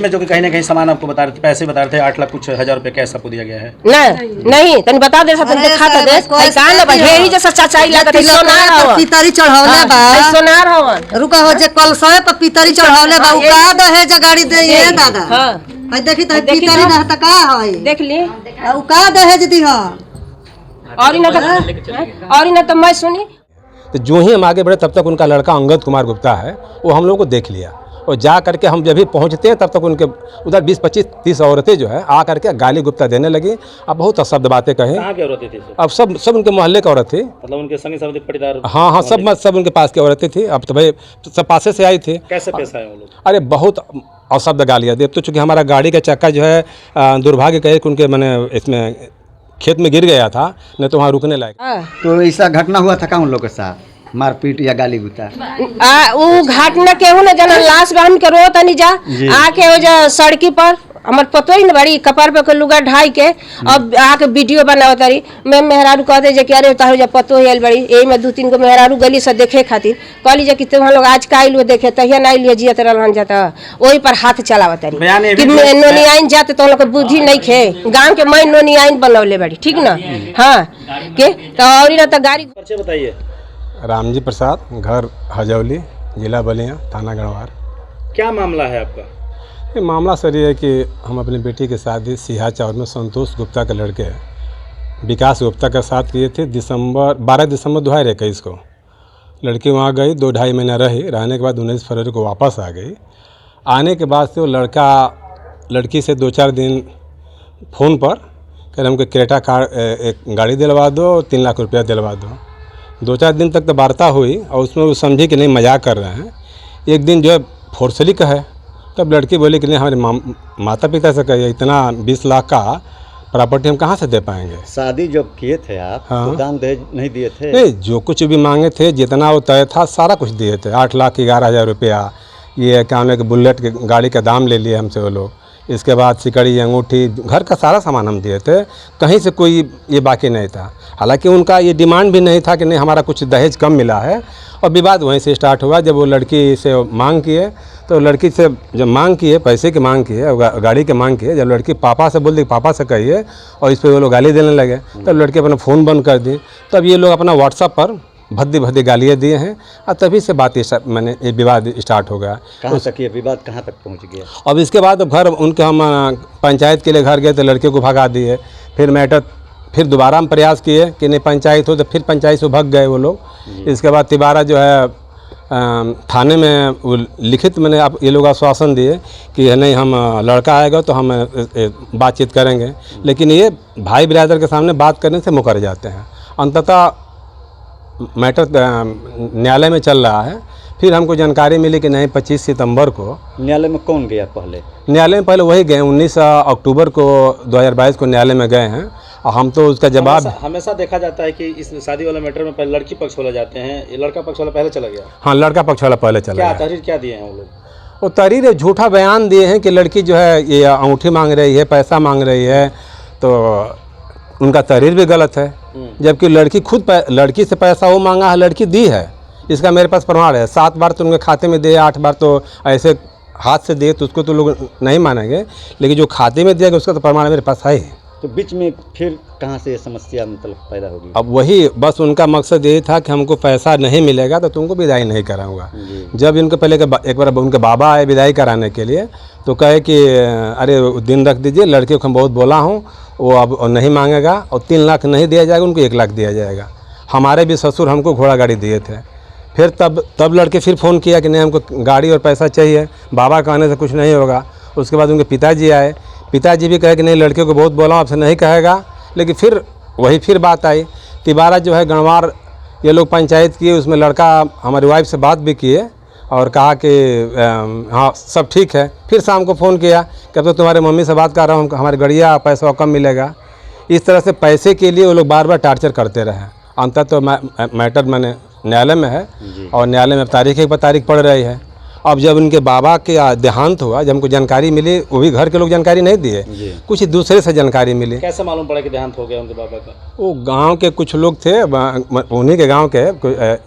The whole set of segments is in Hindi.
में जो कि कहीं ना कहीं सामान आपको बता रहे थे, पैसे बता रहे थे 8 लाख कुछ हजार रुपए कैश आपको दिया गया है। नहीं तनी बता दे तनी दिखा तो दे का न बहेरी जैसा चाचाई लागत है सोनार हवा पितरी चढ़ावले बा सोनार हवा रुका हो जे कल सए पर पितरी चढ़ावले बा उ का दहे जे गाड़ी दे ये दादा हां भाई देखी त पितरी ना त का है देख ली उ का दहे जे दी हां और न तो मैं सुनी। तो जो ही हम आगे बढ़े तब तक उनका लड़का अंगद कुमार गुप्ता है वो हम लोग को देख लिया और जा करके हम जब भी पहुंचते हैं तब तक उनके उधर 20-25-30 औरतें जो है आ करके गाली गुप्ता देने लगी। अब बहुत अशब्द बातें कहीं। कहाँ की औरतें थी? अब सब उनके मोहल्ले की औरत थी, मतलब उनके संगी साथी पटीदार। हाँ सब उनके पास की औरतें थी। अब तो भाई सब पासे से आई थी। कैसे पेश आए वो लोग? अरे बहुत अशब्द गालियाँ दी। अब तो चूँकि हमारा गाड़ी का चक्का जो है दुर्भाग्य कहे कि उनके मैंने इसमें खेत में गिर गया था, नहीं तो वहाँ रुकने लायक। तो ऐसा घटना हुआ था क्या उन लोग के साथ, मारपीट या गाली गुता? उ घाटना केहू न जना लाश बांध के रो तनी जा आके हो जा सड़की पर हमर पतो ही न बड़ी कपार पे के लुगा ढाई के अब आके वीडियो बनाव तारी। मैं मेहरारू कह दे जे कि अरे तारो जा पतो हेल बड़ी एही में 2-3 गो मेहरारू गली से देखे खातिर कहली जे कि तुम लोग आज काइल वो देखे तहिया नहीं लिए जियत रहन जाता ओही पर हाथ चलाव तारी कि नोनी आइन जाते तो लोग बुद्धि नहीं खे गांव के मैं नोनी आइन बनवले बड़ी ठीक ना। हां के तो और न त गाड़ी परिचय बताइए। रामजी प्रसाद, घर हजौली, जिला बलिया, थाना गढ़वार। क्या मामला है आपका? ये मामला सर ये है कि हम अपनी बेटी की शादी सिहा चौर में संतोष गुप्ता के लड़के विकास गुप्ता के साथ किए थे 12 दिसंबर 2021 को। लड़की वहाँ गई 2-2.5 महीना रही, रहने के बाद 19 फरवरी को वापस आ गई। आने के बाद से वो लड़का लड़की से 2-4 दिन फ़ोन पर कह रहे हमको क्रेटा कार एक गाड़ी दिलवा दो, 3 लाख रुपया दिलवा दो। 2-4 दिन तक तो वार्ता हुई और उसमें वो समझी कि नहीं मजाक कर रहे हैं। एक दिन जो है फोर्सली कहे तब लड़की बोली कि नहीं हमारे माता पिता से कहिए इतना 20 लाख का प्रॉपर्टी हम कहाँ से दे पाएंगे। शादी जब किए थे आप हाँ। तो दान दहेज नहीं दिए थे? नहीं, जो कुछ भी मांगे थे जितना वो तय था सारा कुछ दिए थे। 8,11,000 रुपया ये क्या होने के बुलेट के गाड़ी का दाम ले लिए हमसे वो लोग। इसके बाद सिकड़ी अंगूठी घर का सारा सामान हम दिए थे, कहीं से कोई ये बाकी नहीं था। हालांकि उनका ये डिमांड भी नहीं था कि नहीं हमारा कुछ दहेज कम मिला है। और विवाद वहीं से स्टार्ट हुआ जब वो लड़की से मांग किए तो लड़की से जब मांग किए पैसे की मांग किए गाड़ी की मांग किए, जब लड़की पापा से बोल दी पापा से कहिए और इस पर वो लोग गाली देने लगे तब लड़की अपना फ़ोन बंद कर दी। तब ये लोग अपना व्हाट्सएप पर भद्दी गालियाँ दिए हैं और तभी से बात मैंने ये विवाद स्टार्ट हो गया। कहाँ तक ये विवाद कहाँ तक पहुँच गया? अब इसके बाद घर उनके हम पंचायत के लिए घर गए तो लड़के को भगा दिए। फिर मैटर फिर दोबारा हम प्रयास किए कि नहीं पंचायत हो, तो फिर पंचायत से भग गए वो लोग। इसके बाद तिबारा जो है थाने में वो लिखित मैंने आप ये लोग आश्वासन दिए कि नहीं हम लड़का आएगा तो हम बातचीत करेंगे, लेकिन ये भाई बिरादर के सामने बात करने से मुकर जाते हैं। अंततः मैटर न्यायालय में चल रहा है। फिर हमको जानकारी मिली कि नहीं 25 सितंबर को न्यायालय में कौन गया पहले? न्यायालय में पहले वही गए 19 अक्टूबर को 2022 को न्यायालय में गए हैं और हम तो उसका जवाब हमेशा देखा जाता है कि इस शादी वाले मैटर में पहले लड़की पक्ष वाला जाते हैं, ये लड़का पक्ष वाला पहले चला गया। हाँ, लड़का पक्ष वाला पहले चला गया। तहरीर क्या दिए हैं वो लोग? वो तहरीर झूठा बयान दिए हैं कि लड़की जो है ये अंगूठी मांग रही है, पैसा मांग रही है, तो उनका तहरीर भी गलत है। जबकि लड़की खुद लड़की से पैसा वो मांगा है, लड़की दी है, इसका मेरे पास प्रमाण है। 7 बार तो उनके खाते में दिए, 8 बार तो ऐसे हाथ से दिए, तो उसको तो लोग नहीं मानेंगे, लेकिन जो खाते में दिया गया उसका तो प्रमाण मेरे पास है ही। तो बीच में फिर कहाँ से ये समस्या मतलब पैदा होगी? अब वही बस उनका मकसद यही था कि हमको पैसा नहीं मिलेगा तो तुमको विदाई नहीं कराऊंगा। जब इनके पहले एक बार उनके बाबा आए विदाई कराने के लिए तो कहे कि अरे दिन रख दीजिए, लड़के को हम बहुत बोला हूँ, वो अब नहीं मांगेगा और 3 लाख नहीं दिया जाएगा, उनको 1 लाख दिया जाएगा। हमारे भी ससुर हमको घोड़ा गाड़ी दिए थे। फिर तब लड़के फिर फ़ोन किया कि नहीं हमको गाड़ी और पैसा चाहिए, बाबा कहने से कुछ नहीं होगा। उसके बाद उनके पिताजी आए, पिताजी भी कहे कि नहीं लड़के को बहुत बोला आपसे नहीं कहेगा, लेकिन फिर बात आई। तिबारा जो है गणवार ये लोग पंचायत किए, उसमें लड़का हमारी वाइफ से बात भी किए और कहा कि हाँ सब ठीक है। फिर शाम को फ़ोन किया कि अब तो तुम्हारे मम्मी से बात कर रहा हूँ, हमारे गड़िया पैसा कम मिलेगा। इस तरह से पैसे के लिए वो लोग बार बार टार्चर करते रहे। अंततः तो मैटर मैंने न्यायालय में है और न्यायालय में तारीख पर तारीख पड़ रही है। अब जब उनके बाबा के देहांत हुआ, जब हमको जानकारी मिली, वो भी घर के लोग जानकारी नहीं दिए, कुछ दूसरे से जानकारी मिली। कैसे मालूम पड़ा कि देहांत हो गया उनके बाबा का? वो गांव के कुछ लोग थे, उन्हीं के गांव के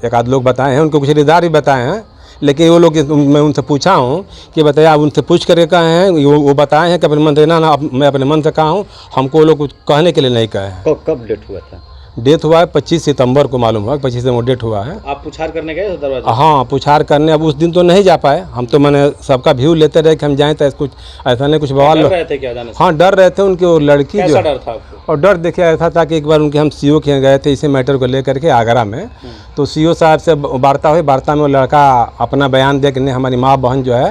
एक आध लोग बताए हैं, उनको कुछ रिश्तेदार भी बताए हैं लेकिन वो लोग, मैं उनसे पूछा हूँ कि बताइए आप उनसे पूछ करके कहे हैं, वो बताए हैं कि अपने मन से ना मैं अपने मन से कहा हूँ, हमको वो लोग कुछ कहने के लिए नहीं कहे हैं। कब डेट हुआ था? डेथ हुआ है 25 सितंबर को, मालूम हुआ 25 सितंबर डेट हुआ है। आप पुछार करने गए थे दरवाजे? हाँ, पुछार करने, अब उस दिन तो नहीं जा पाए हम, तो मैंने सबका व्यू लेते रहे कि हम जाएँ तो कुछ ऐसा नहीं कुछ बवाल। डर रहे थे क्या जाने से? हाँ, डर रहे थे। उनकी वो लड़की जो, कैसा डर था आपको? और डर देखिए ऐसा था कि एक बार उनके हम सीओ के यहाँ गए थे इसी मैटर को लेकर के आगरा में, तो सीओ साहब से वार्ता हुई। वार्ता में वो लड़का अपना बयान दे कि नहीं हमारी माँ बहन जो है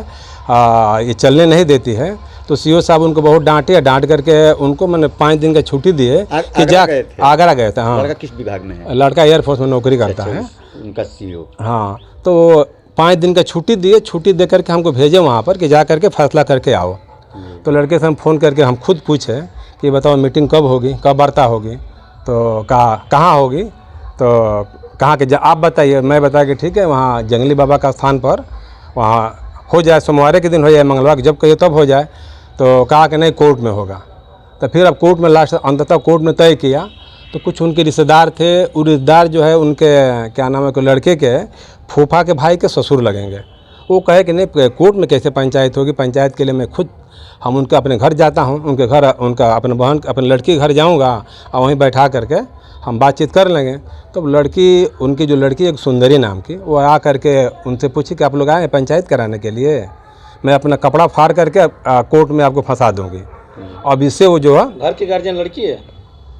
ये चलने नहीं देती है, तो सीओ साहब उनको बहुत डांटे, डांट करके उनको मैंने 5 दिन का छुट्टी दिए कि जा आगरा गए थे। हाँ, लड़का किस विभाग में है? लड़का एयरफोर्स में नौकरी करता है, उनका सीओ। हाँ, तो 5 दिन का छुट्टी दिए, छुट्टी दे करके हमको भेजे वहाँ पर कि जा करके फैसला करके आओ। तो लड़के से हम फ़ोन करके हम खुद पूछे कि बताओ मीटिंग कब होगी, कब वार्ता होगी, तो कहाँ होगी, तो कहाँ के आप बताइए। मैं बताया कि ठीक है वहाँ जंगली बाबा का स्थान पर वहाँ हो जाए, सोमवार के दिन हो जाए, मंगलवार जब कहिए तब हो जाए। तो कहा कि नहीं कोर्ट में होगा। तो फिर अब कोर्ट में लास्ट अंततः कोर्ट में तय किया। तो कुछ उनके रिश्तेदार थे, वो रिश्तेदार जो है उनके क्या नाम है को लड़के के फूफा के भाई के ससुर लगेंगे। वो कहे कि नहीं कोर्ट में कैसे पंचायत होगी, पंचायत के लिए मैं खुद हम उनके अपने घर जाता हूँ, उनके घर उनका अपने बहन अपने लड़की के घर जाऊँगा और वहीं बैठा करके हम बातचीत कर लेंगे। तो लड़की उनकी जो लड़की एक सुंदरी नाम की, वो आ करके उनसे पूछी कि आप लोग आए पंचायत कराने के लिए, मैं अपना कपड़ा फाड़ करके कोर्ट में आपको फंसा दूंगी। अब इससे वो जो है घर की गार्जियन लड़की है।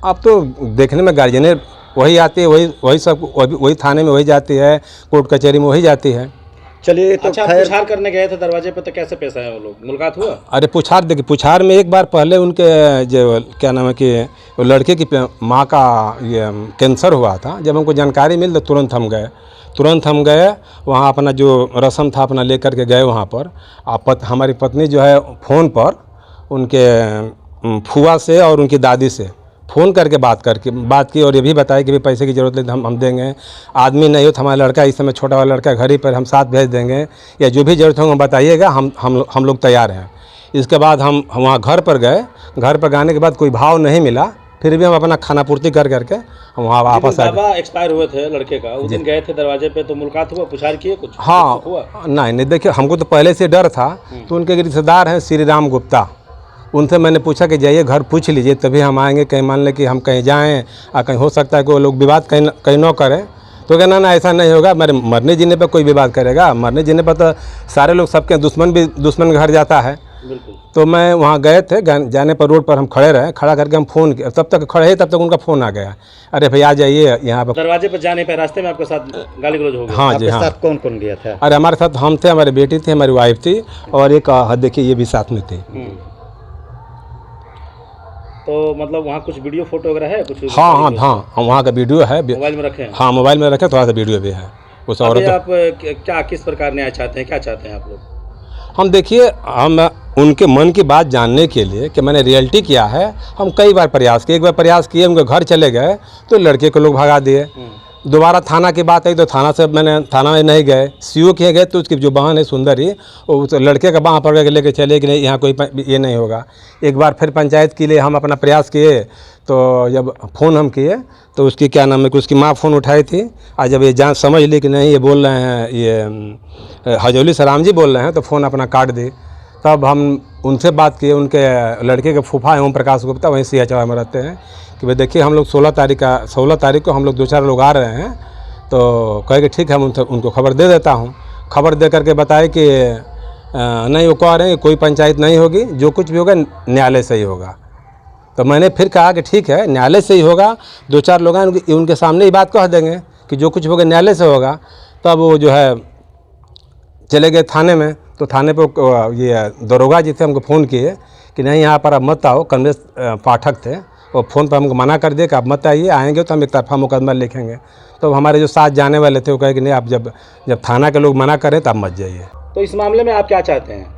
अब तो देखने में गार्जियन वही आती है, वही सब वही थाने में वही जाती है, कोर्ट कचहरी में वही जाती है। चलिए तो अच्छा, पुछार करने गए थे दरवाजे पे, तो कैसे पेश आए वो लोग, मुलाकात हुआ? अरे पुछार देखिए, पुछार में एक बार पहले उनके जो क्या नाम है कि वो लड़के की माँ का ये कैंसर हुआ था। जब हमको जानकारी मिली तो तुरंत हम गए वहाँ, अपना जो रस्म था अपना लेकर के गए वहाँ पर। हमारी पत्नी जो है फ़ोन पर उनके फुआ से और उनकी दादी से फ़ोन करके बात की और ये भी बताया कि भाई पैसे की ज़रूरत है हम देंगे, आदमी नहीं हो तो हमारा लड़का इस समय छोटा वाला लड़का घर ही पर हम साथ भेज देंगे, या जो भी ज़रूरत होगा बताइएगा, हम लोग तैयार हैं। इसके बाद हम वहाँ घर पर गए। घर पर जाने के बाद कोई भाव नहीं मिला, फिर भी हम अपना खाना पूर्ति कर करके हम वहाँ वापस आ गए। बाबा एक्सपायर हुए थे लड़के का, उस दिन गए थे दरवाजे पे, तो मुलाकात हुआ, पुछार किए कुछ? हाँ हुआ? नहीं देखिए, हमको तो पहले से डर था। तो उनके रिश्तेदार हैं श्री राम गुप्ता, उनसे मैंने पूछा कि जाइए घर पूछ लीजिए तभी हम आएंगे, कहीं मान लें कि हम कहीं जाएं और कहीं हो सकता है कि वो लोग विवाद कहीं न करें। तो कहना ना ऐसा नहीं होगा, मेरे मरने जीने पर कोई विवाद करेगा, मरने जीने पर तो सारे लोग सबके दुश्मन भी दुश्मन के घर जाता है। बिल्कुल। तो मैं वहाँ गए थे, जाने पर रोड पर हम खड़े रहे, खड़ा करके हम फ़ोन किया, तब तक खड़े तब तक उनका फ़ोन आ गया, अरे भैया आ जाइए यहाँ पर। दरवाजे पर जाने पर रास्ते में आपके साथ गाली गलौज हो गया? हाँ जी, हाँ। साथ कौन कौन गया था? अरे हमारे साथ हम थे, हमारी बेटी थी, हमारी वाइफ थी, और एक देखिए ये भी साथ में थी। तो मतलब वहाँ कुछ वीडियो फोटो वगैरह है कुछ? हाँ, वहाँ का वीडियो है, मोबाइल में रखे हैं? हाँ मोबाइल में रखे, थोड़ा सा वीडियो भी है उस औरत। आप क्या किस प्रकार न्याय चाहते हैं, क्या चाहते हैं आप लोग? हम देखिए, हम उनके मन की बात जानने के लिए कि मैंने रियलिटी किया है, हम कई बार प्रयास किए। एक बार प्रयास किए, उनके घर चले गए तो लड़के को लोग भगा दिए। दोबारा थाना की बात आई तो थाना में नहीं गए, सीओ के गए तो उसकी जो बहन है सुंदरी, वो उस लड़के का बाँह पकड़ के लेके चले कि नहीं यहाँ कोई ये नहीं होगा। एक बार फिर पंचायत के लिए हम अपना प्रयास किए, तो जब फ़ोन हम किए तो उसकी क्या नाम है कि उसकी माँ फ़ोन उठाई थी, और जब ये जांच समझ ली कि नहीं ये बोल रहे हैं, ये हजौली सराम जी बोल रहे हैं, तो फ़ोन अपना काट दी। तब हम उनसे बात किए, उनके लड़के के फूफा हैं ओम प्रकाश गुप्ता, वहीं CHR में रहते हैं, कि भाई देखिए हम लोग 16 तारीख को हम लोग 2-4 लोग आ रहे हैं। तो कहे कि ठीक है, हम उनको खबर दे देता हूँ। खबर दे करके बताए कि नहीं, वो कह रहे हैं कोई पंचायत नहीं होगी, जो कुछ भी होगा न्यायालय से ही होगा। तो मैंने फिर कहा कि ठीक है, न्यायालय से ही होगा, 2-4 लोग हैं उनके सामने ही बात कह देंगे कि जो कुछ होगा न्यायालय से होगा। तब वो जो है चले गए थाने में। तो थाने पर ये दरोगा जी थे, हमको फ़ोन किए कि नहीं यहाँ पर आप मत आओ। कमलेश पाठक थे, वो फ़ोन पर हमको मना कर दिए कि आप मत आइए, आएंगे तो हम एक तरफा मुकदमा लिखेंगे। तो हमारे जो साथ जाने वाले थे वो कहे कि नहीं, आप जब थाना के लोग मना करें तो आप मत जाइए। तो इस मामले में आप क्या चाहते हैं?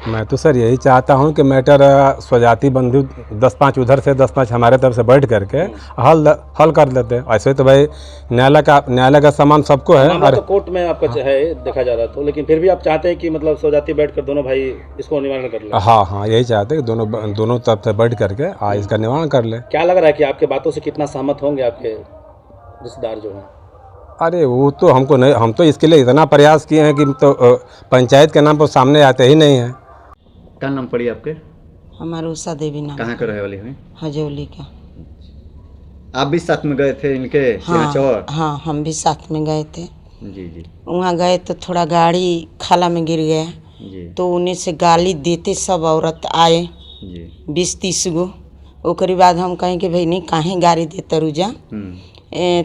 मैं तो सर यही चाहता हूं कि मैटर स्वजाति बंधु 10-5 उधर से 10-5 हमारे तरफ से बैठ करके हल कर लेते हैं। ऐसे तो भाई न्यायालय का सामान सबको है। मामला तो कोर्ट में आपका है देखा जा रहा था, लेकिन फिर भी आप चाहते हैं कि मतलब स्वजाति बैठ कर दोनों भाई इसको निवारण कर ले? हाँ, यही चाहते हैं कि दोनों तरफ से बैठ करके इसका निवारण कर ले। क्या लग रहा है कि आपके बातों से कितना सहमत होंगे आपके रिश्तेदार जो हैं? अरे वो तो हमको नहीं, हम तो इसके लिए इतना प्रयास किए हैं कि तो पंचायत के नाम पर सामने आते ही नहीं है। क्या नाम पड़ी आपके? हमारे उषा देवी नाम। कहाँ के रहे वाली हुई? हजौली का। आप भी साथ में गए थे इनके सिंहचौर? हाँ, हम भी साथ में गए थे। जी जी वहाँ गए तो थोड़ा गाड़ी खाला में गिर गया जी तो उन्हें से गाली देते सब औरत आए जी 20-30 गो। ओकरी बाद हम कहें कि भाई नहीं काहे गाड़ी देते रुजा,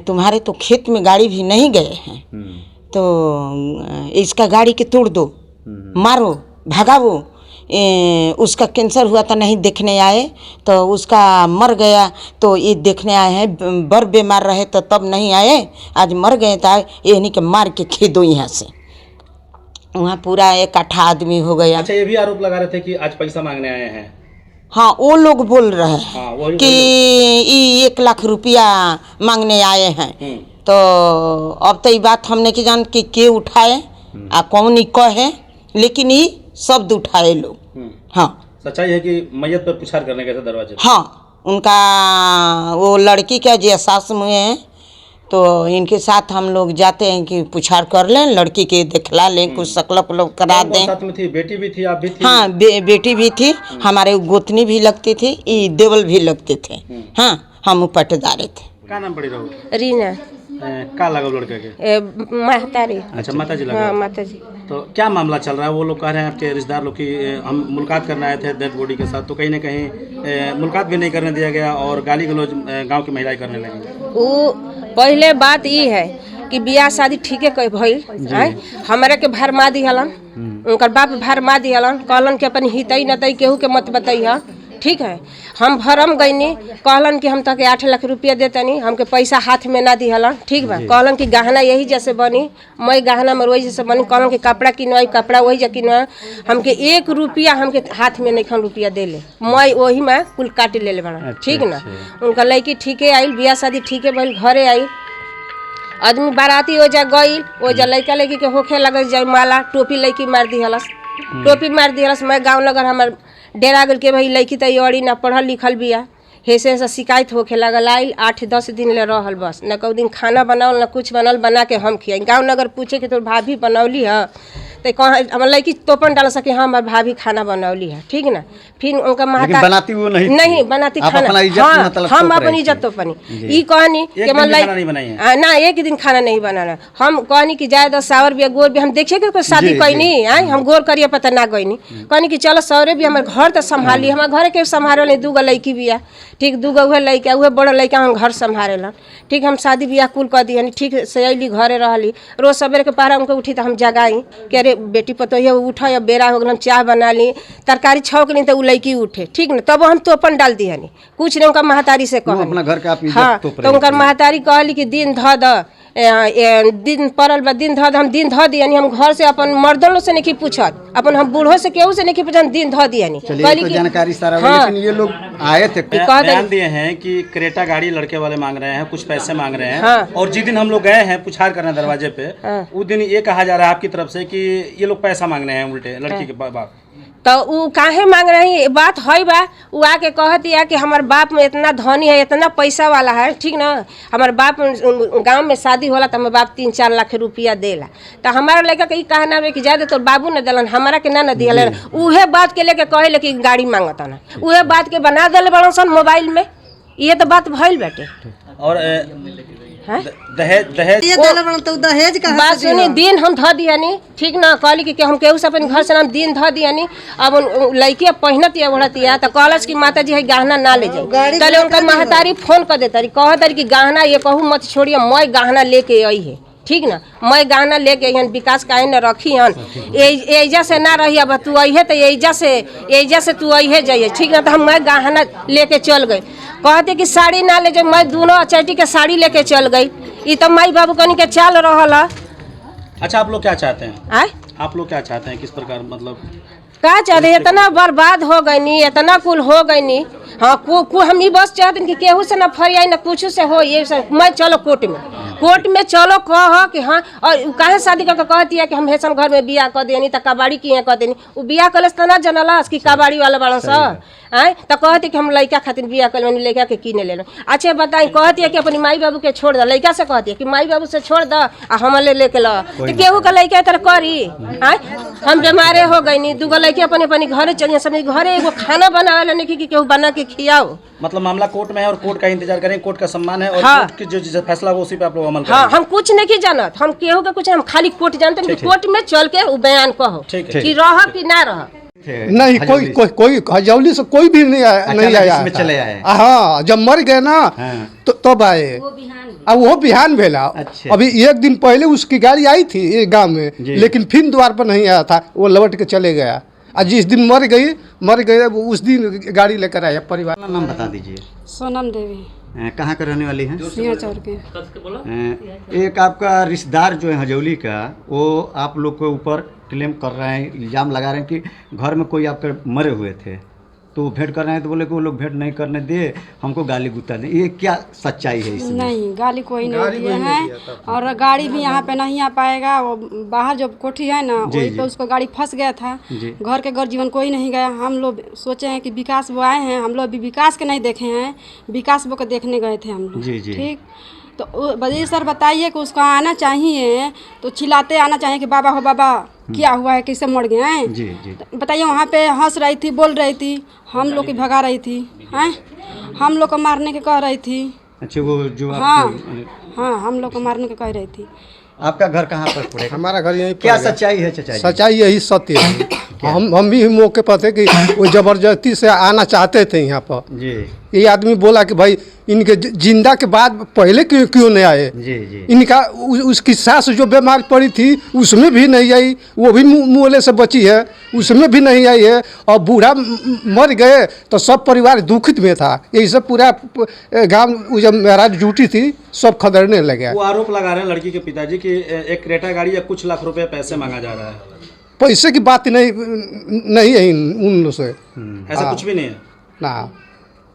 तुम्हारे तो खेत में गाड़ी भी नहीं गए हैं तो इसका गाड़ी के तोड़ दो, मारो, भगाओ। उसका कैंसर हुआ था नहीं देखने आए तो उसका मर गया तो ये देखने आए हैं। बर बीमार रहे तो तब नहीं आए, आज मर गए तो ये नहीं कि मार के खे दो यहाँ से। वहाँ पूरा 1 आदमी हो गया। अच्छा, ये भी आरोप लगा रहे थे कि आज पैसा मांगने आए हैं। हाँ, वो लोग बोल रहे हैं हाँ, कि ये 1 लाख रुपया मांगने आए हैं। तो अब तो ये बात हमने की जान कि के उठाए आ कौन ही कहे, लेकिन ये शब्द उठाए लोग। हाँ, सच्चाई है कि मैयत पर पुछार करने गए थे दरवाजे? हाँ, उनका वो लड़की का जो सास में है तो इनके साथ हम लोग जाते हैं कि पुछार कर लें, लड़की के दिखला लें, कुछ सकलप लोग करा दें। साथ में थी बेटी भी थी, आप भी थी? हाँ, बेटी भी थी, हमारे गोतनी भी लगती थी, ये देवल भी लगते थे। हाँ, हम पटदारे थे। क्या नाम पड़ी रहू? रीना। का लगा लड़के के? महतारी। अच्छा, माता जी लगा? हाँ, माता जी। तो क्या मामला चल रहा है? वो लोग कह रहे हैं आपके रिश्तेदार लोग की हम मुलाकात करने आए थे डेड बॉडी के साथ, तो कहीं ना कहीं मुलाकात भी नहीं करने दिया गया और गाली गलौज गांव की महिलाएं करने लगी। वो पहले बात ये है कि बियाह शादी ठीके कह भइल, हमारे के भरमा दिहलन, उनकर बाप भरमा दिहलन, कहलन कि अपन हितई नतई केहू के मत बताइह। ठीक है, हम भरम गईनी, कहलन कि हम तक 8 लाख रुपया देतनी, हमके पैसा हाथ में ना दिहलन। ठीक बा, कहलन कि गहना यही जैसे बनी, मैं गहना में वही जैसे बनी, कहलन कि कपड़ा किनवाई, कपड़ा वही जा किनवा, हमके 1 रुपया हमके हाथ में नहीं रुपया दे ले, मैं वही में कुल काट ले बना। ठीक ना, उनका लड़की ठीके आइल, बियाह शादी ठीके भइल, घरे आई, आदमी बाराती हो जा गई, वो जा लड़का लड़की के होखे लगे जाए माला, टोपी लड़की मार दिहलस, टोपी मार दिहलस। मैं गाँव नगर हमार डेरा गल के भाई लड़की तो अड़ी ना पढ़ल लिखल बिया, हेसे ऐसा शिकायत होके लगल। आई 8-10 दिन ले रहल, बस न कोई दिन खाना बनावल न कुछ बनल, बना के हम खियाई। गाँव नगर पूछे कि तो भाभी बनौली है तो कहाँ हमारे लड़की तोपन डाल सके, हाँ हमारे भाभी खाना बनौली है। ठीक ना, फिर उनका महता बनाती वो नहीं बनाती खाना, हाँ हम अपन इज्जत तो अपनी ई कहनी कि ना 1 दिन खाना नहीं बनाना। हम कहनी कि जाए 10 सावर भी गोर भी हम देखे के शादी कैनी आई, हम गोर करिए पता ना गईनी, कहनी कि चलो सौरे भी हमारे घर तो संभाली, हमारे घर के संभाले नहीं, 2 गो लड़की बिया। ठीक, 2 गो उहे लड़का उहे बड़ा लड़का हम घर संभाले ला। ठीक, हम शादी बियाह कुल कर दिया, ठीक से अली घरे रहली, रोज सवेरे के पहरा उनको उठी तो हम जगाई कि अरे बेटी पतोहिया उठा या बेरा हो गल, हम चाय बना ली, तरकारी छौक ली तो उ लड़की उठे। ठीक ना, तब हम तोपन डाल दिया नहीं, कुछ नहीं उनका महतारी से कह अपना घर का आप हाँ, तो उनका महतारी कहली कि दिन ध द दिन पड़ल बा, दिन ध द, हम दिन ध दिया। हम घर से अपन मर्दों से नहीं पूछत, अपन हम बूढ़ों से केहू से नहीं पूछत, दिन ध दिया नहीं। तो जानकारी सारा हाँ, लेकिन ये लोग आए थे बयान दिए हैं कि क्रेटा गाड़ी लड़के वाले मांग रहे हैं, कुछ पैसे मांग रहे हैं। हाँ, और जिस दिन हम लोग गए हैं पुछार करने दरवाजे पे, उस दिन ये कहा जा रहा है आपकी तरफ से कि ये लोग पैसा मांगने हैं उल्टे लड़की के बाप। तो वो काहे मांग रही है, बात है बा, वो आके कहती है कि हमारे बाप में इतना धनी है, इतना पैसा वाला है। ठीक ना, हमारे बाप गांव में शादी होला तो हमारे बाप 3-4 लाख रुपया देला, तो हमारा लड़का के कहना है कि जादे तो बाबू न दिलन, हमारा के ना दिया। उहे बात के लेके कहे कि गाड़ी मांगता ना, उहे बात के बना दिले बड़ा सन मोबाइल में, ये तो बात भइल बाटे। और दहेज का बात सुनी, दिन हम ध दिया नी। ठीक ना, कहली कि हम केहू से अपन घर से हम दिन ध दिया नी। अब लड़की पहनत या बढ़त या तो कहलस कि माता जी है गहना ना ले जाए, कल उनका महतारी फोन कर देता रही, कहत रही कि गहना ये कहूँ मत छोड़िए, मैं गहना लेके आई है। ठीक ना, मैं गहना लेके आई, विकास काहे न रखी हन, एजा से ना रही, अब तू अहे तो एजा से तू अहे जाइए। ठीक ना, तो हम मैं गहना लेके चल गई, कहते कि साड़ी ना ले जाए, मैं दोनों अचैटी के साड़ी लेके चल गई। ये तो माई बाबू कनी के चाल रहा। अच्छा, आप लोग क्या चाहते हैं? आए आप लोग क्या चाहते हैं, किस प्रकार मतलब का चाहते, इतना बर्बाद हो गई नी, इतना कुल हो गई नी, हाँ को हम ही बस चाहते कि केहू से ना फरियाई ना कुछ से हो ये सब मैं चलो कोर्ट में चलो कह कि हाँ और काहे शादी करके कहती है कि हम हेसन घर में बियाह कर देनी तो कबाड़ी किए कर देनी वो बियाह कलस तो ना जनलस कि कबाड़ी वाला बड़ा सा आए तो कहती कि हम लड़का खातिर बियाह कर लेनी लड़का के किने ले लो। अच्छा बताई कहती है कि अपनी माई बाबू के छोड़ दो लड़का से कहती है कि माई बाबू से छोड़ दो आ हम लेके लो तो केहू का लड़का तरह करी आए हम बीमारे हो गई नी दूगो लड़के अपने अपने घरे चलिए सब घरे एगो खाना बनावे नहीं कि केहू बना के खियाओ। मतलब मामला कोर्ट में है और कोर्ट का इंतजार करें, कोर्ट का सम्मान है और हाँ। कोर्ट की जो फैसला हो उसी पे आप लोग अमल करें। हाँ हम कुछ नहीं जानत हम केहू के कुछ हम खाली कोर्ट जानते हैं कि कोर्ट में चल के वो बयान कहो कि रह कि ना रह। नहीं कोई हजौली से कोई भी नहीं आया इसमें चले आए। हाँ जब मर गए ना तो तब आए अब वो बिहान भेला। अच्छा। अभी एक दिन पहले उसकी गाड़ी आई थी गांव में लेकिन फिर द्वार पर नहीं आया था वो लौट के चले गया। और जिस दिन मर गई उस दिन गाड़ी लेकर आया परिवार। अपना नाम बता दीजिए। सोनम देवी। कहाँ का रहने वाली हैं? सिंह चौर के। एक आपका रिश्तेदार जो है हजौली का वो आप लोग के ऊपर क्लेम कर रहे हैं, इल्ज़ाम लगा रहे हैं कि घर में कोई आपके मरे हुए थे तो वो भेंट कर रहे हैं तो बोले कि वो लोग भेंट नहीं करने दे हमको गाली गुत्ता दे। ये क्या सच्चाई है इसमें? नहीं गाली कोई नहीं दिए हैं और गाड़ी भी यहाँ पे नहीं आ पाएगा। वो बाहर जो कोठी है ना वहीं पे उसको गाड़ी फंस गया था। घर के घर जीवन कोई नहीं गया। हम लोग सोचे हैं कि विकास वो आए हैं, हम लोग अभी विकास के नहीं देखे हैं, विकास वो को देखने गए थे हम लोग। ठीक तो बजीर सर बताइए कि उसको आना चाहिए तो चिल्लाते आना चाहिए कि बाबा हो बाबा क्या हुआ है कैसे मर गए हैं। तो बताइए वहाँ पे हंस रही थी बोल रही थी हम लोग की भगा रही थी हैं हम लोग को मारने के कह रही थी। अच्छा वो जो हाँ हम लोग को मारने के कह रही थी। आपका घर कहाँ पर पड़ेगा? हमारा घर यहीं क्या सच्चाई है चाचा जी? सच्चाई यही सत्य है। हम भी मौके पर थे कि वो जबरदस्ती से आना चाहते थे यहाँ पर। जी ये आदमी बोला कि भाई इनके जिंदा के बाद पहले क्यों नहीं आए। जी इनका उसकी सास जो बीमार पड़ी थी उसमें भी नहीं आई, वो भी मुँहले से बची है उसमें भी नहीं आई है। और बूढ़ा मर गए तो सब परिवार दुखित में था। यही सब पूरा गांव जब महाराज ड्यूटी थी सब खदरने लगे। वो आरोप लगा रहे हैं लड़की के पिताजी कि एक क्रेटा गाड़ी या कुछ लाख रुपए पैसे मांगा जा रहा है। पैसे की बात नहीं है उन लोग से। ऐसा कुछ भी नहीं है ना।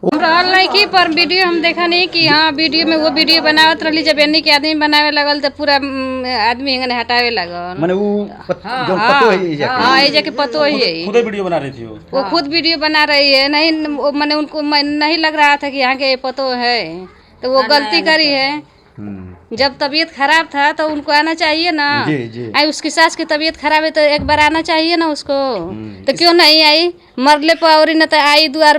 रहल नहीं कि पर वीडियो हम देखा नहीं कि हाँ वीडियो में वो वीडियो बनावत रही जब एनी के आदमी बनावे लगल तो पूरा आदमी एंगने हटावे लगल। माने वो जो पतो है ये जाके हाँ ये जाके पतो ही है खुद वीडियो बना रही थी वो खुद वीडियो बना रही है। नहीं मैंने उनको नहीं लग रहा था कि यहाँ के पतो है तो वो गलती करी है। जब तबीयत खराब था तो उनको आना चाहिए ना। आई उसकी सास की तबीयत खराब है तो एक बार आना चाहिए ना उसको। तो क्यों नहीं आई? मरले पर और न तो आई द्वार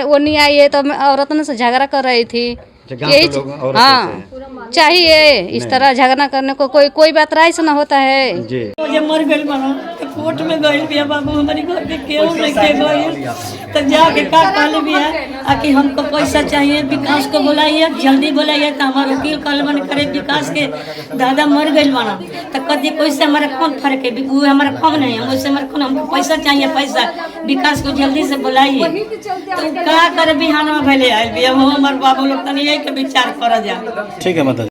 वो नहीं आई है तो औरत ने से झगड़ा कर रही थी। यही हाँ चाहिए इस तरह झगड़ा करने को कोई बात राय से ना होता है। जब मर गई बना तो कोर्ट में गई भी बाबू हमारे घर के केहू नहीं के गई तो जाके का कहले भी है कि हमको पैसा चाहिए विकास को बुलाइए जल्दी बुलाइए तो हमारे वकील कल मन करे विकास के दादा मर गई बना तो कभी कोई से हमारा कौन फर्क है वो हमारा कम नहीं है उससे हमारे कौन हमको पैसा चाहिए पैसा विकास को जल्दी से बुलाइए। तो क्या करे बिहान में भले आए भी हमारे बाबू लोग तनी के विचार करा जाए। ठीक है मतलब